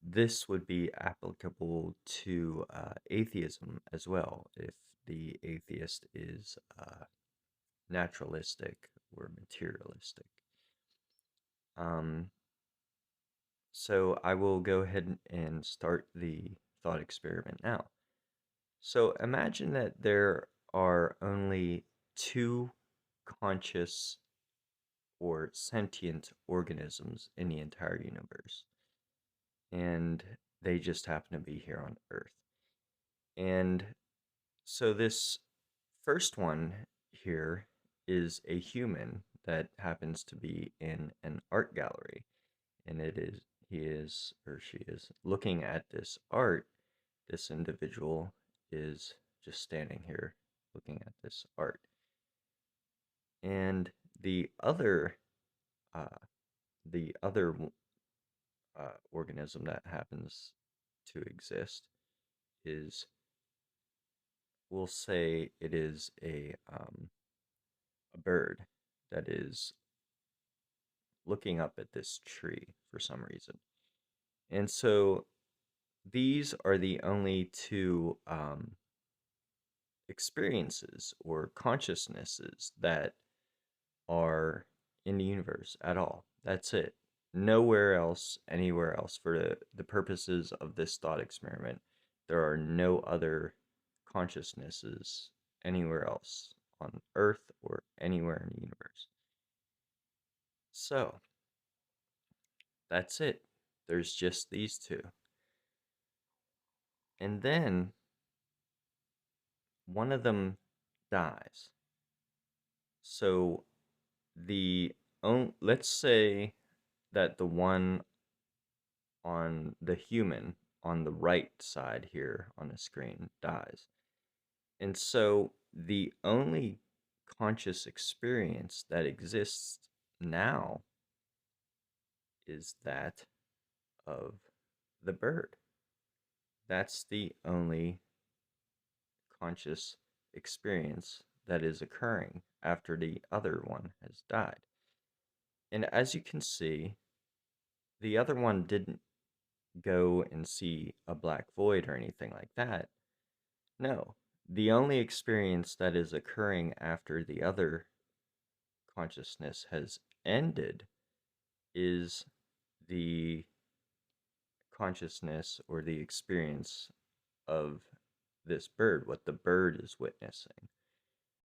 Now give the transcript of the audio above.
this would be applicable to atheism as well, if the atheist is naturalistic or materialistic. Um, so I will go ahead and start the thought experiment now. So imagine that there are only two conscious or sentient organisms in the entire universe, and they just happen to be here on Earth. And so this first one here is a human that happens to be in an art gallery, and he is or she is looking at this art. This individual is just standing here looking at this art. And the other uh, the other organism that happens to exist is, we'll say it is a bird that is looking up at this tree for some reason. And so these are the only two experiences or consciousnesses that are in the universe at all. That's it. Nowhere else, anywhere else, for the purposes of this thought experiment, there are no other consciousnesses anywhere else on Earth or anywhere in the universe. So, that's it. There's just these two. And then one of them dies. So, let's say that the one on the human on the right side here on the screen dies. And so the only conscious experience that exists now is that of the bird. That's the only conscious experience that is occurring after the other one has died. And as you can see, the other one didn't go and see a black void or anything like that. No, the only experience that is occurring after the other consciousness has ended is the consciousness or the experience of this bird, what the bird is witnessing.